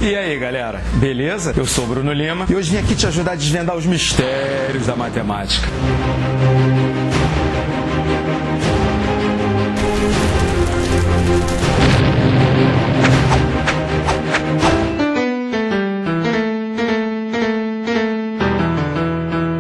E aí, galera, beleza? Eu sou o Bruno Lima e hoje vim aqui te ajudar a desvendar os mistérios da matemática.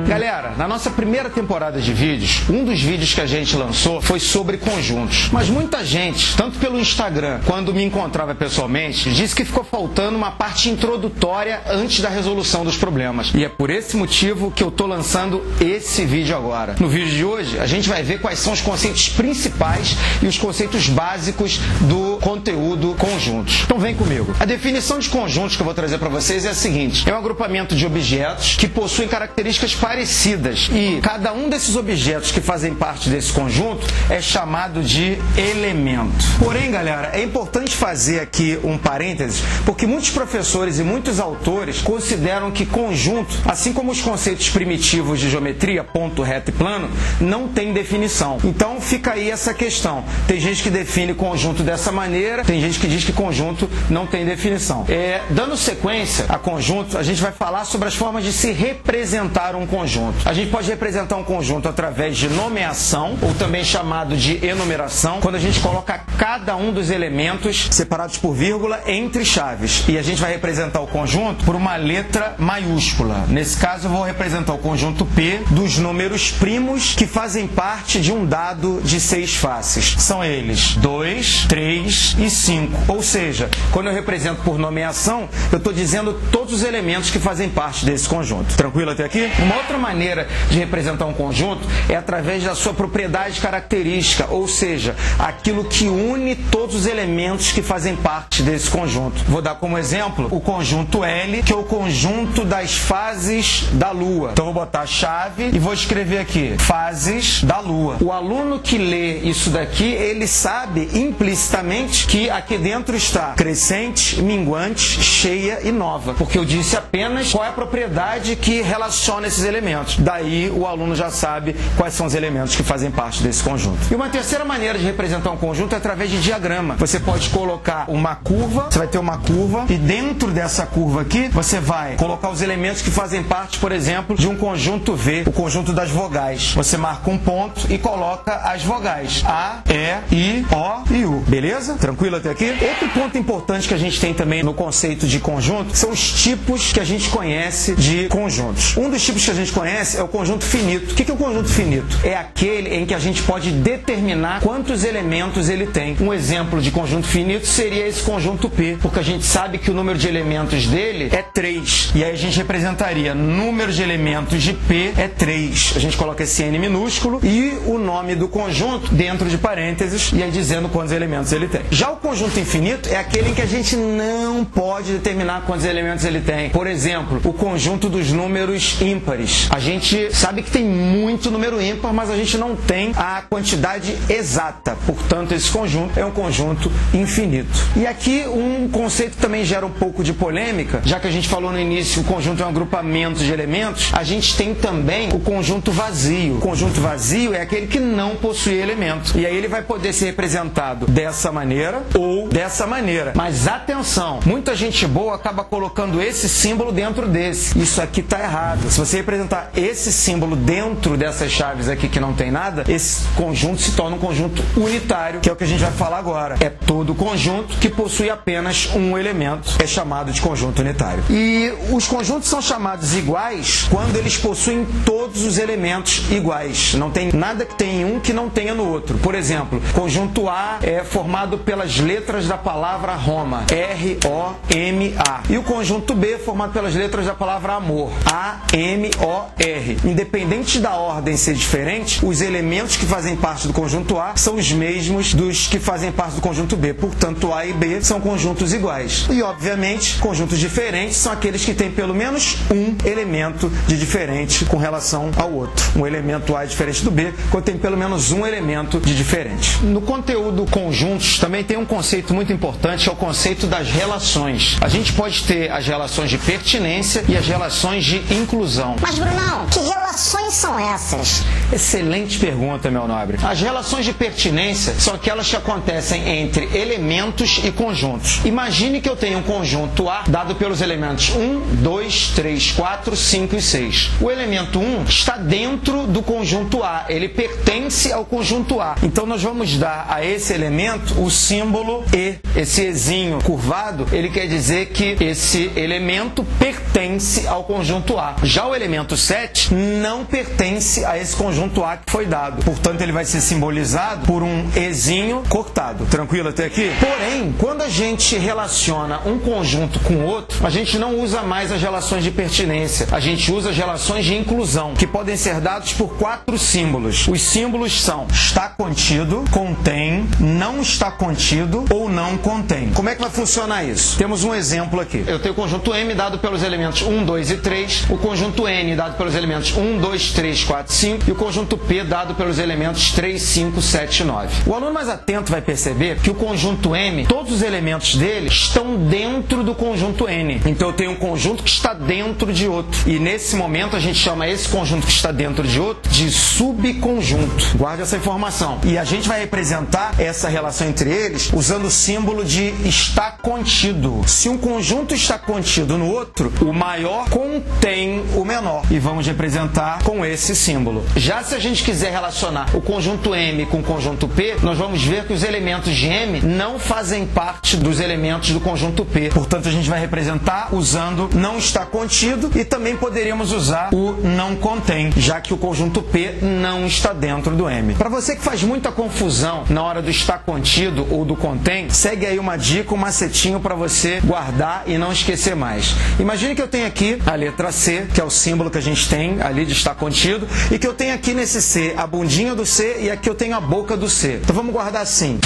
Galera, na nossa primeira temporada de vídeos, um dos vídeos que a gente lançou foi sobre conjuntos. Mas muita gente, tanto pelo Instagram, quando me encontrava pessoalmente, disse que ficou faltando uma parte introdutória antes da resolução dos problemas. E é por esse motivo que eu tô lançando esse vídeo agora. No vídeo de hoje, a gente vai ver quais são os conceitos principais e os conceitos básicos do conteúdo conjuntos. Então vem comigo. A definição de conjuntos que eu vou trazer para vocês é a seguinte: é um agrupamento de objetos que possuem características parecidas e cada um desses objetos que fazem parte desse conjunto é chamado de elemento. Porém, galera, é importante fazer aqui um parênteses, porque muitos professores e muitos autores consideram que conjunto, assim como os conceitos primitivos de geometria, ponto, reto e plano, não tem definição. Então fica aí essa questão. Tem gente que define conjunto dessa maneira, tem gente que diz que conjunto não tem definição. Dando sequência a conjunto, a gente vai falar sobre as formas de se representar um conjunto. A gente pode representar um conjunto através de nomeação, ou também chamado de enumeração, quando a gente coloca cada um dos elementos separados por vírgula entre chaves. E a gente vai representar o conjunto por uma letra maiúscula. Nesse caso, eu vou representar o conjunto P dos números primos que fazem parte de um dado de 6 faces. São eles 2, 3 e 5. Ou seja, quando eu represento por nomeação, eu estou dizendo todos os elementos que fazem parte desse conjunto. Tranquilo até aqui? Uma outra maneira de representar um conjunto é através da sua propriedade característica, ou seja, aquilo que une todos os elementos que fazem parte desse conjunto. Vou dar como exemplo o conjunto L, que é o conjunto das fases da Lua. Então vou botar a chave e vou escrever aqui, fases da Lua. O aluno que lê isso daqui, ele sabe implicitamente que aqui dentro está crescente, minguante, cheia e nova, porque eu disse apenas qual é a propriedade que relaciona esses elementos. Daí o aluno já sabe quais são os elementos que fazem parte desse conjunto. E uma terceira maneira de representar um conjunto é através de diagrama. Você pode colocar uma curva, você vai ter uma curva, e dentro dessa curva aqui, você vai colocar os elementos que fazem parte, por exemplo, de um conjunto V, o conjunto das vogais. Você marca um ponto e coloca as vogais A, E, I, O e U. Beleza? Tranquilo até aqui? Outro ponto importante que a gente tem também no conceito de conjunto são os tipos que a gente conhece de conjuntos. Um dos tipos que a gente conhece é o conjunto finito. O que é o conjunto finito? É aquele em que a gente pode determinar quantos elementos ele tem. Um exemplo de conjunto finito seria esse conjunto P, porque a gente sabe que o número de elementos dele é 3. E aí a gente representaria número de elementos de P é 3. A gente coloca esse N minúsculo e o nome do conjunto dentro de parênteses e aí dizendo quantos elementos ele tem. Já o conjunto infinito é aquele em que a gente não pode determinar quantos elementos ele tem. Por exemplo, o conjunto dos números ímpares. A gente sabe que tem muito número ímpar, mas a gente não tem a quantidade exata. Portanto, esse conjunto é um conjunto infinito. E aqui um conceito que também gera um pouco de polêmica, já que a gente falou no início, o conjunto é um agrupamento de elementos, a gente tem também o conjunto vazio. O conjunto vazio é aquele que não possui elemento. E aí ele vai poder ser representado dessa maneira ou dessa maneira. Mas atenção, muita gente boa acaba colocando esse símbolo dentro desse. Isso aqui está errado. Se você representar esse símbolo dentro dessas chaves aqui que não tem nada, esse conjunto se torna um conjunto unitário, que é o que a gente vai falar agora. É todo conjunto que possui apenas um elemento, é chamado de conjunto unitário. E os conjuntos são chamados iguais quando eles possuem todos os elementos iguais. Não tem nada que tenha em um que não tenha no outro. Por exemplo, conjunto A é formado pelas letras da palavra Roma, R-O-M-A. E o conjunto B é formado pelas letras da palavra amor, A-M-O-R. Independente da ordem ser diferente, os elementos que fazem parte do conjunto A são os mesmos dos que fazem parte do conjunto B. Portanto, A e B são conjuntos iguais. E, obviamente, conjuntos diferentes são aqueles que têm pelo menos um elemento de diferente com relação ao outro. Um elemento A é diferente do B, quando tem pelo menos um elemento de diferente. No conteúdo conjuntos também tem um conceito muito importante, que é o conceito das relações. A gente pode ter as relações de pertinência e as relações de inclusão. Mas, Brunão, que relações são essas? Excelente pergunta, meu nobre. As relações de pertinência são aquelas que acontecem entre elementos e conjuntos. Imagine que eu tenho um conjunto A dado pelos elementos 1, 2, 3, 4, 5 e 6. O elemento 1 está dentro do conjunto A, ele pertence ao conjunto A. Então nós vamos dar a esse elemento o símbolo E. Esse Ezinho curvado, ele quer dizer que esse elemento pertence ao conjunto A. Já o elemento 7 não pertence a esse conjunto A que foi dado. Portanto, ele vai ser simbolizado por um Ezinho cortado. Tranquilo até aqui? Porém, quando a gente relaciona um conjunto com outro, a gente não usa mais as relações de pertinência. A gente usa as relações de inclusão, que podem ser dados por 4 símbolos. Os símbolos são está contido, contém, não está contido ou não contém. Como é que vai funcionar isso? Temos um exemplo aqui. Eu tenho o conjunto M dado pelos elementos 1, 2 e 3, o conjunto N dado pelos elementos 1, 2, 3, 4, 5 e o conjunto P dado pelos elementos 3, 5, 7 e 9. O aluno mais atento vai perceber que o conjunto M, todos os elementos dele estão dentro do conjunto N. Então eu tenho um conjunto que está dentro de outro. E nesse momento a gente chama esse conjunto que está dentro de outro de subconjunto. Guarde essa informação. E a gente vai representar essa relação entre eles usando o símbolo de está contido. Se um conjunto está contido no outro, o maior contém o menor. E vamos representar com esse símbolo. Já se a gente quiser relacionar o conjunto M com o conjunto P, nós vamos ver que os elementos de M não fazem parte dos elementos do conjunto P. Portanto, a gente vai representar usando não está contido e também poderíamos usar o não contém, já que o conjunto P não está dentro do M. Para você que faz muita confusão na hora do está contido ou do contém, segue aí uma dica, um macetinho para você guardar e não esquecer mais. Imagine que eu tenho aqui a letra C, que é o símbolo que a gente tem ali de estar contido, e que eu tenho aqui nesse C a bundinha do C e aqui eu tenho a boca do C. Então vamos guardar assim.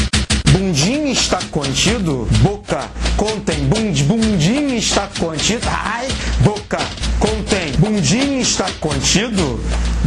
Bundinha está contido, boca contém. Bundinha está contido, ai, boca contém. Bundinha está contido,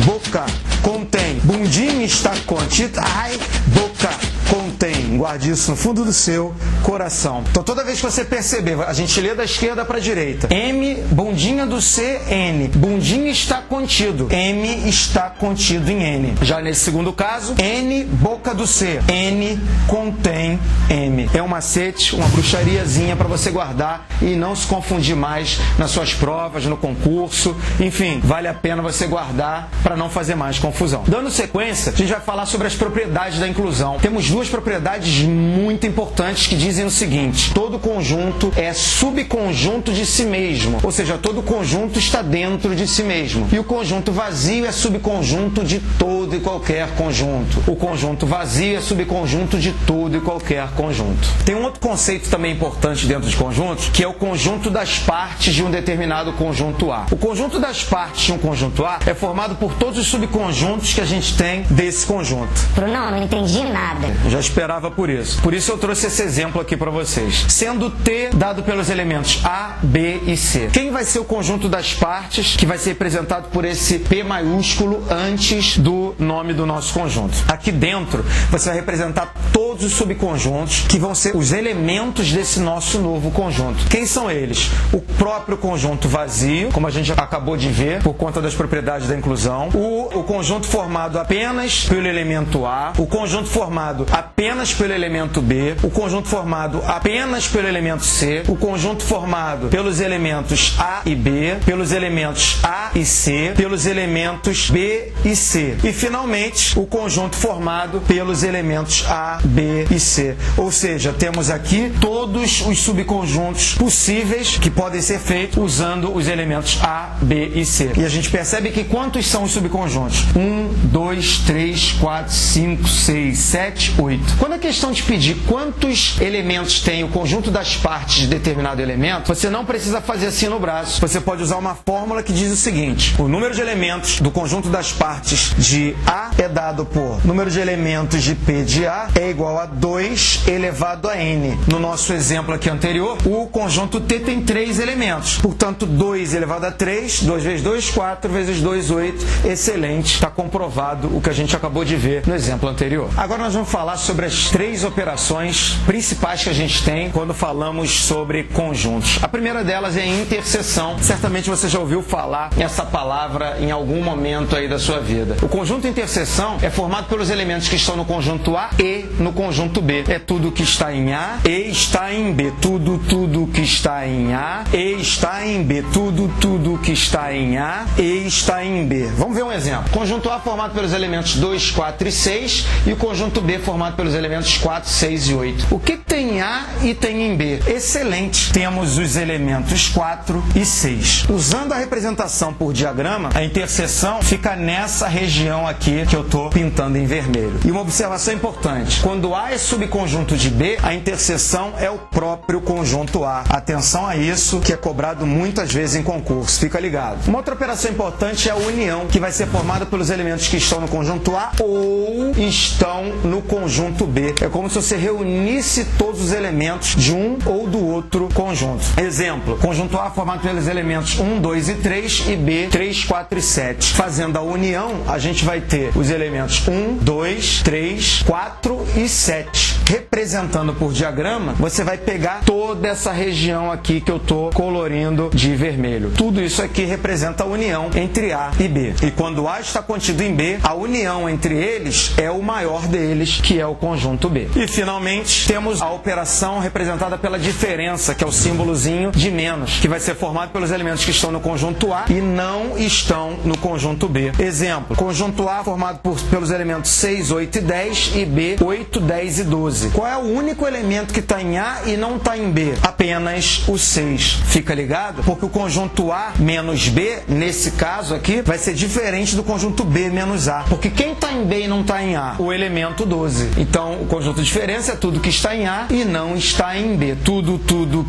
boca contém. Bundinha está contido, ai, boca contém. Guarde isso no fundo do seu coração. Então toda vez que você perceber, a gente lê da esquerda para a direita. M, bundinha do C, N. Bundinha está contido. M está contido em N. Já nesse segundo caso, N, boca do C. N contém M. É um macete, uma bruxariazinha para você guardar e não se confundir mais nas suas provas, no concurso. Enfim, vale a pena você guardar para não fazer mais confusão. Dando sequência, a gente vai falar sobre as propriedades da inclusão. Temos duas propriedades muito importantes que dizem o seguinte: todo conjunto é subconjunto de si mesmo, ou seja, todo conjunto está dentro de si mesmo. E o conjunto vazio é subconjunto de todo e qualquer conjunto. O conjunto vazio é subconjunto de todo e qualquer conjunto. Tem um outro conceito também importante dentro de conjuntos, que é o conjunto das partes de um determinado conjunto A. O conjunto das partes de um conjunto A é formado por todos os subconjuntos que a gente tem desse conjunto. Brunão, não entendi nada. Já esperava por isso. Por isso eu trouxe esse exemplo aqui para vocês. Sendo T dado pelos elementos A, B e C. Quem vai ser o conjunto das partes que vai ser representado por esse P maiúsculo antes do nome do nosso conjunto? Aqui dentro você vai representar todos os subconjuntos que vão ser os elementos desse nosso novo conjunto. Quem são eles? O próprio conjunto vazio, como a gente acabou de ver, por conta das propriedades da inclusão. O conjunto formado apenas pelo elemento A. O conjunto formado apenas pelo elemento B. O conjunto formado apenas pelo elemento C. O conjunto formado pelos elementos A e B. Pelos elementos A e C. Pelos elementos B e C. E, finalmente, o conjunto formado pelos elementos A, B e C. Ou seja, temos aqui todos os subconjuntos possíveis que podem ser feitos usando os elementos A, B e C. E a gente percebe que quantos são os subconjuntos? 1, 2, 3, 4, 5, 6, 7, 8. Quando a questão te pedir quantos elementos tem o conjunto das partes de determinado elemento, você não precisa fazer assim no braço. Você pode usar uma fórmula que diz o seguinte: o número de elementos do conjunto das partes de A é dado por número de elementos de P de A é igual a 2 elevado a N. No nosso exemplo aqui anterior, o conjunto T tem 3 elementos. Portanto, 2 elevado a 3, 2 vezes 2, 4 vezes 2, 8. Excelente. Está comprovado o que a gente acabou de ver no exemplo anterior. Agora nós vamos falar sobre as 3 operações principais principais que a gente tem quando falamos sobre conjuntos. A primeira delas é a interseção. Certamente você já ouviu falar essa palavra em algum momento aí da sua vida. O conjunto interseção é formado pelos elementos que estão no conjunto A e no conjunto B. É tudo que está em A e está em B. Tudo que está em A e está em B. Tudo que está em A e está em B. Vamos ver um exemplo. Conjunto A formado pelos elementos 2, 4 e 6 e o conjunto B formado pelos elementos 4, 6 e 8. O que tem em A e tem em B? Excelente! Temos os elementos 4 e 6. Usando a representação por diagrama, a interseção fica nessa região aqui que eu estou pintando em vermelho. E uma observação importante: quando A é subconjunto de B, a interseção é o próprio conjunto A. Atenção a isso, que é cobrado muitas vezes em concurso. Fica ligado. Uma outra operação importante é a união, que vai ser formada pelos elementos que estão no conjunto A ou estão no conjunto B. É como se você reunisse todos os elementos de um ou do outro conjunto. Exemplo: conjunto A formado pelos elementos 1, 2 e 3 e B 3, 4 e 7. Fazendo a união, a gente vai ter os elementos 1, 2, 3, 4 e 7. Representando por diagrama, você vai pegar toda essa região aqui que eu estou colorindo de vermelho. Tudo isso aqui representa a união entre A e B. E quando A está contido em B, a união entre eles é o maior deles, que é o conjunto B. E finalmente, temos a operação representada pela diferença, que é o símbolozinho de menos, que vai ser formado pelos elementos que estão no conjunto A e não estão no conjunto B. Exemplo: conjunto A formado pelos elementos 6, 8 e 10 e B 8, 10 e 12. Qual é o único elemento que está em A e não está em B? Apenas o 6. Fica ligado? Porque o conjunto A menos B, nesse caso aqui, vai ser diferente do conjunto B menos A. Porque quem está em B e não está em A? O elemento 12. Então, o conjunto de diferença é tudo que está em A e não está em B. Tudo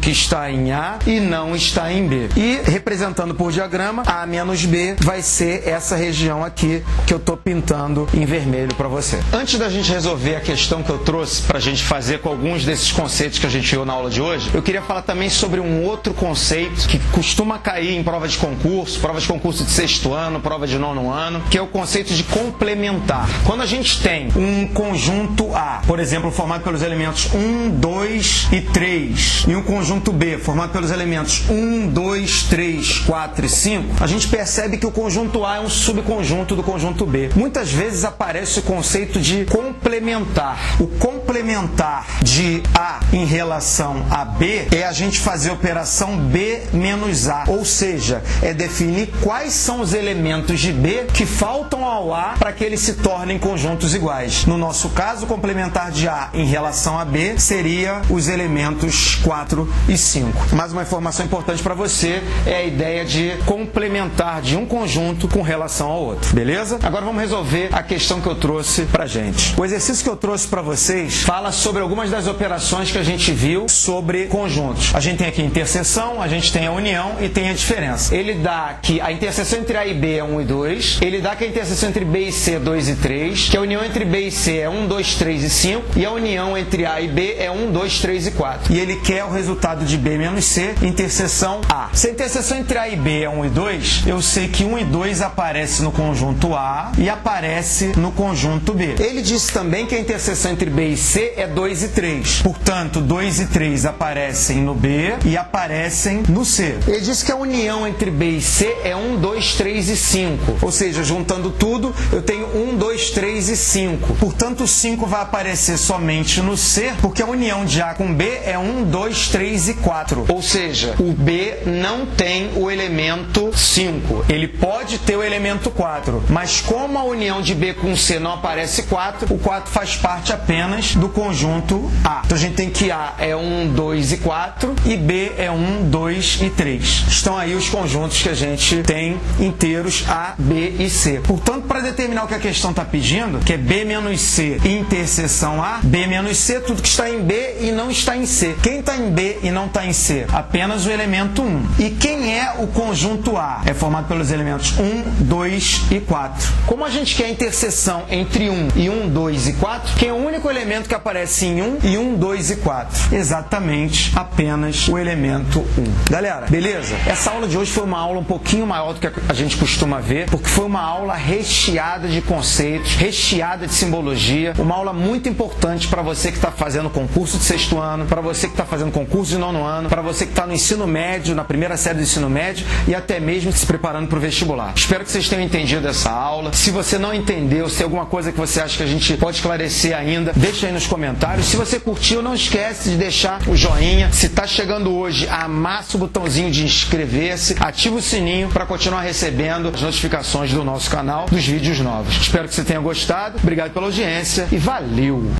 que está em A e não está em B. E, representando por diagrama, A menos B vai ser essa região aqui que eu estou pintando em vermelho para você. Antes da gente resolver a questão que eu trouxe para a gente fazer com alguns desses conceitos que a gente viu na aula de hoje, eu queria falar também sobre um outro conceito que costuma cair em prova de concurso de sexto ano, prova de nono ano, que é o conceito de complementar. Quando a gente tem um conjunto A, por exemplo, formado pelos elementos 1, 2 e 3, e um conjunto B, formado pelos elementos 1, 2, 3, 4 e 5, a gente percebe que o conjunto A é um subconjunto do conjunto B. Muitas vezes aparece o conceito de complementar. O complementar de A em relação a B é a gente fazer a operação B menos A, ou seja, é definir quais são os elementos de B que faltam ao A para que eles se tornem conjuntos iguais. No nosso caso, o complementar de A em relação a B seria os elementos 4 e 5. Mais uma informação importante para você é a ideia de complementar de um conjunto com relação ao outro, beleza? Agora vamos resolver a questão que eu trouxe pra gente. O exercício que eu trouxe para vocês fala sobre algumas das operações que a gente viu sobre conjuntos. A gente tem aqui a interseção, a gente tem a união e tem a diferença. Ele dá que a interseção entre A e B é 1 e 2, ele dá que a interseção entre B e C é 2 e 3, que a união entre B e C é 1, 2, 3 e 5, e a união entre A e B é 1, 2, 3 e 4. E ele quer o resultado de B menos C, interseção A. Se a interseção entre A e B é 1 e 2, eu sei que 1 e 2 aparece no conjunto A e aparece no conjunto B. Ele disse também que a interseção entre B e C é 2 e 3. Portanto, 2 e 3 aparecem no B e aparecem no C. Ele disse que a união entre B e C é 1, 2, 3 e 5. Ou seja, juntando tudo, eu tenho 1, 2, 3 e 5. Portanto, o 5 vai aparecer somente no C, porque a união de A com B é 1, 2, 3 e 4. Ou seja, o B não tem o elemento 5. Ele pode ter o elemento 4, mas como a união de B com C não aparece 4, o 4 faz parte apenas do conjunto A. Então a gente tem que A é 1, 2 e 4 e B é 1, 2 e 3. Estão aí os conjuntos que a gente tem inteiros A, B e C. Portanto, para determinar o que a questão está pedindo, que é B menos C interseção A, B menos C, tudo que está em B e não está em C. Quem está em B e não está em C? Apenas o elemento 1. E quem é o conjunto A? É formado pelos elementos 1, 2 e 4. Como a gente quer a interseção entre 1 e 1, 2 e 4, quem é o único elemento que aparece em 1 e 1, 2 e 4? Exatamente, apenas o elemento 1. Galera, beleza? Essa aula de hoje foi uma aula um pouquinho maior do que a gente costuma ver, porque foi uma aula recheada de conceitos, recheada de simbologia, uma aula muito importante para você que está fazendo concurso de 6º ano, para você que está fazendo concurso de 9º ano, para você que está no ensino médio, na primeira série do ensino médio e até mesmo se preparando para o vestibular. Espero que vocês tenham entendido essa aula. Se você não entendeu, se tem alguma coisa que você acha que a gente pode esclarecer ainda, deixa aí nos comentários. Se você curtiu, não esquece de deixar o joinha. Se está chegando hoje, amassa o botãozinho de inscrever-se, ativa o sininho para continuar recebendo as notificações do nosso canal, dos vídeos novos. Espero que você tenha gostado. Obrigado pela audiência e valeu!